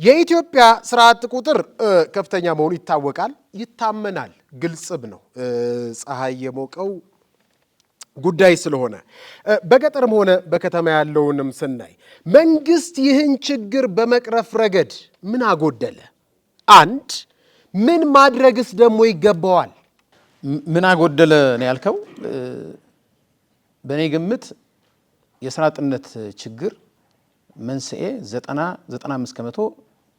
የኢትዮጵያ ስርዓት ቁጥር ከፍተኛ መሆኑ ይታወቃል፣ ይታመናል፣ ግልጽም ነው። ፀሐይ የሞቀው ጉዳይ ስለሆነ በገጠርም ሆነ በከተማ ያለውንም ስናይ መንግስት ይህን ችግር በመቅረፍ ረገድ ምን አጎደለ? አንድ ምን ማድረግስ ደግሞ ይገባዋል? ምን አጎደለ ነው ያልከው? በእኔ ግምት የስራ አጥነት ችግር መንስኤ 95%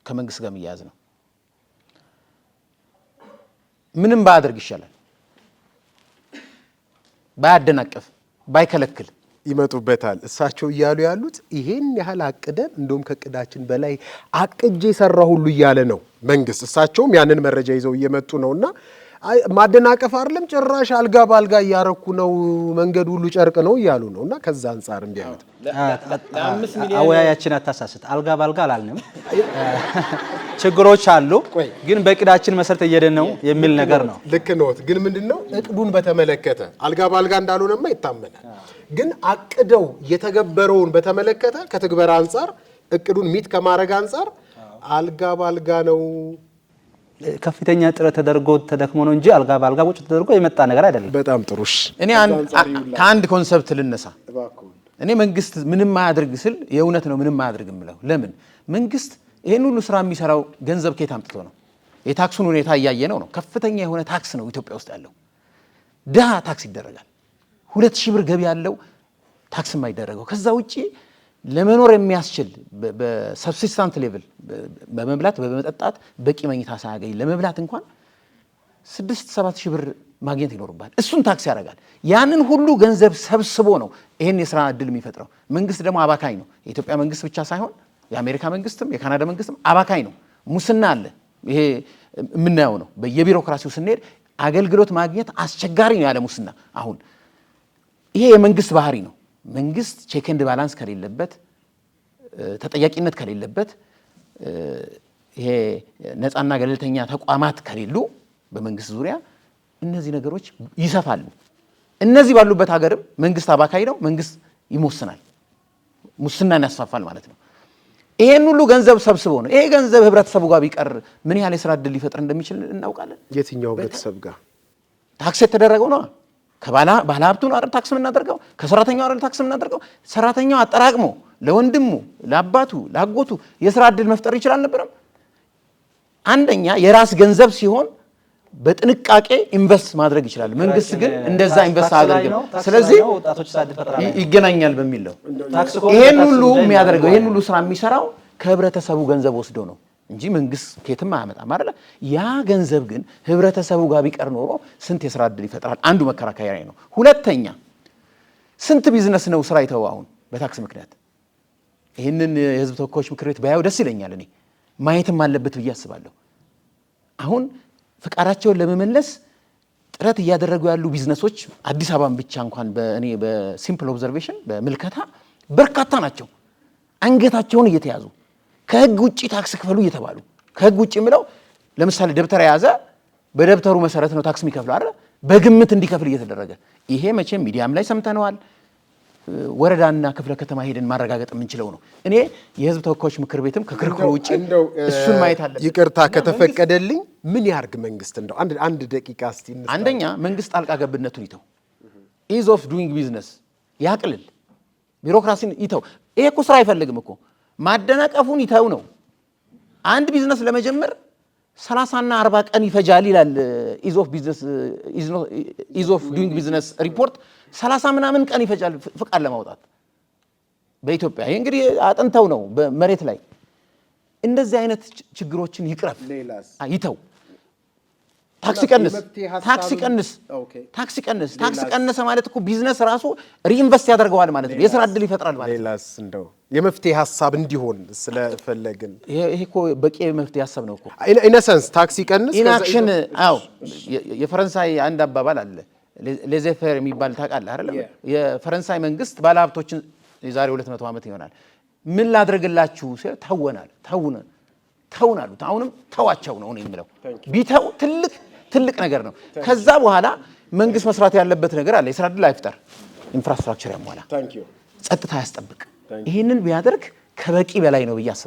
ከመንግስት ጋር የሚያያዝ ነው። ምንም ባያደርግ ይሻላል፣ ባያደናቀፍ፣ ባይከለክል ይመጡበታል። እሳቸው እያሉ ያሉት ይሄን ያህል አቅደን እንደውም ከቅዳችን በላይ አቅጄ ሰራ ሁሉ እያለ ነው መንግስት። እሳቸውም ያንን መረጃ ይዘው እየመጡ ነውና ማደናቀፍ አይደለም ጭራሽ አልጋ ባልጋ እያረኩ ነው፣ መንገድ ሁሉ ጨርቅ ነው እያሉ ነውና ከዛ አንፃር እንዲያዩት አወያያችን አታሳስት። አልጋ ባልጋ አላልንም። ችግሮች አሉ፣ ግን በቅዳችን መሰረት እየሄድን ነው የሚል ነገር ነው። ልክ ነዎት። ግን ምንድነው እቅዱን በተመለከተ አልጋ ባልጋ እንዳልሆነማ ይታመናል። ግን አቅደው የተገበረውን በተመለከተ ከትግበራ አንፃር እቅዱን ሚት ከማድረግ አንፃር አልጋ ባልጋ ነው። ከፍተኛ ጥረት ተደርጎ ተደክሞ ነው እንጂ አልጋ ባልጋ ቁጭ ተደርጎ የመጣ ነገር አይደለም። በጣም ጥሩሽ። እኔ ከአንድ ኮንሰፕት ልነሳ። እኔ መንግስት ምንም ማያደርግ ስል የእውነት ነው ምንም ማያደርግ የምለው። ለምን መንግስት ይሄን ሁሉ ስራ የሚሰራው ገንዘብ ከየት አምጥቶ ነው? የታክሱን ሁኔታ እያየ ነው። ከፍተኛ የሆነ ታክስ ነው ኢትዮጵያ ውስጥ ያለው። ድሃ ታክስ ይደረጋል። 2000 ብር ገቢ ያለው ታክስ የማይደረገው። ከዛ ውጪ ለመኖር የሚያስችል በሰብሲስታንት ሌቭል በመብላት በመጠጣት በቂ መኝታ ሳያገኝ ለመብላት እንኳን 6-7 ሺህ ብር ማግኘት ይኖርባል። እሱን ታክስ ያደርጋል። ያንን ሁሉ ገንዘብ ሰብስቦ ነው ይሄን የስራ እድል የሚፈጥረው። መንግስት ደግሞ አባካኝ ነው። የኢትዮጵያ መንግስት ብቻ ሳይሆን የአሜሪካ መንግስትም የካናዳ መንግስትም አባካኝ ነው። ሙስና አለ። ይሄ የምናየው ነው። በየቢሮክራሲው ስንሄድ አገልግሎት ማግኘት አስቸጋሪ ነው ያለ ሙስና። አሁን ይሄ የመንግስት ባህሪ ነው። መንግስት ቼክ ኤንድ ባላንስ ከሌለበት፣ ተጠያቂነት ከሌለበት፣ ይሄ ነፃና ገለልተኛ ተቋማት ከሌሉ በመንግስት ዙሪያ እነዚህ ነገሮች ይሰፋሉ። እነዚህ ባሉበት ሀገርም መንግስት አባካይ ነው። መንግስት ይሞስናል፣ ሙስናን ያስፋፋል ማለት ነው። ይሄን ሁሉ ገንዘብ ሰብስቦ ነው። ይሄ ገንዘብ ህብረተሰቡ ጋር ቢቀር ምን ያህል የስራ እድል ሊፈጥር እንደሚችል እናውቃለን። የትኛው ህብረተሰብ ጋር? ታክስ የተደረገው ነው። ከባለ ሀብቱ ነው አይደል ታክስ የምናደርገው? ከሰራተኛው አይደል ታክስ የምናደርገው? ሰራተኛው አጠራቅሞ ለወንድሙ፣ ለአባቱ፣ ለአጎቱ የስራ እድል መፍጠር ይችላል ነበረም። አንደኛ የራስ ገንዘብ ሲሆን በጥንቃቄ ኢንቨስት ማድረግ ይችላል። መንግስት ግን እንደዛ ኢንቨስት አያደርግም። ስለዚህ ይገናኛል በሚል ነው ይሄን ሁሉ የሚያደርገው። ይሄን ሁሉ ስራ የሚሰራው ከህብረተሰቡ ገንዘብ ወስዶ ነው እንጂ መንግስት ከየትም አያመጣም አይደል? ያ ገንዘብ ግን ህብረተሰቡ ጋር ቢቀር ኖሮ ስንት የስራ እድል ይፈጥራል? አንዱ መከራከሪያ ነው። ሁለተኛ ስንት ቢዝነስ ነው ስራ ይተው አሁን በታክስ ምክንያት። ይህንን የህዝብ ተወካዮች ምክር ቤት ባያው ደስ ይለኛል። እኔ ማየትም አለበት ብዬ አስባለሁ። አሁን ፍቃዳቸውን ለመመለስ ጥረት እያደረጉ ያሉ ቢዝነሶች አዲስ አበባን ብቻ እንኳን በእኔ በሲምፕል ኦብዘርቬሽን በምልከታ በርካታ ናቸው። አንገታቸውን እየተያዙ ከህግ ውጪ ታክስ ክፈሉ እየተባሉ። ከህግ ውጪ የምለው ለምሳሌ ደብተር የያዘ በደብተሩ መሰረት ነው ታክስ የሚከፍለው አይደል? በግምት እንዲከፍል እየተደረገ ይሄ መቼም ሚዲያም ላይ ሰምተነዋል። ወረዳና ክፍለ ከተማ ሄደን ማረጋገጥ የምንችለው ነው። እኔ የህዝብ ተወካዮች ምክር ቤትም ከክርክሩ ውጪ እሱን ማየት አለበት። ይቅርታ ከተፈቀደልኝ ምን ያርግ መንግስት? እንደው አንድ ደቂቃ እስቲ። አንደኛ መንግስት ጣልቃ ገብነቱን ይተው። ኢዝ ኦፍ ዱይንግ ቢዝነስ ያቅልል። ቢሮክራሲን ይተው። ይሄ እኮ ስራ አይፈልግም እኮ ማደናቀፉን ይተው ነው። አንድ ቢዝነስ ለመጀመር 30 እና 40 ቀን ይፈጃል ይላል ኢዝ ኦፍ ዱይንግ ቢዝነስ ሪፖርት። 30 ምናምን ቀን ይፈጃል ፍቃድ ለማውጣት በኢትዮጵያ። ይሄ እንግዲህ አጥንተው ነው በመሬት ላይ። እንደዚህ አይነት ችግሮችን ይቅረፍ፣ ይተው። ታክስ ቀነሰ ማለት እኮ ቢዝነስ ራሱ ሪኢንቨስት ያደርገዋል ማለት ነው። የስራ እድል ይፈጥራል ማለት ነው። ሌላስ እንደው የመፍትሄ ሐሳብ እንዲሆን ስለፈለግን ይሄ እኮ በቂ የመፍትሄ ሐሳብ ነው እኮ ኢነሰንስ ታክስ ይቀንስ ኢንአክሽን። አዎ የፈረንሳይ አንድ አባባል አለ ሌዘፌር የሚባል ታውቃለህ አይደል? የፈረንሳይ መንግስት ባለሀብቶችን የዛሬ 200 ዓመት ይሆናል ምን ላድርግላችሁ ሲል ተውን አሉት። አሁንም ተዋቸው ነው የሚለው። ቢተው ትልቅ ነገር ነው። ከዛ በኋላ መንግስት መስራት ያለበት ነገር አለ። የስራ እድል አይፍጠር፣ ኢንፍራስትራክቸር ያሟላ፣ ጸጥታ ያስጠብቅ። ይሄንን ቢያደርግ ከበቂ በላይ ነው ብዬ አስባለሁ።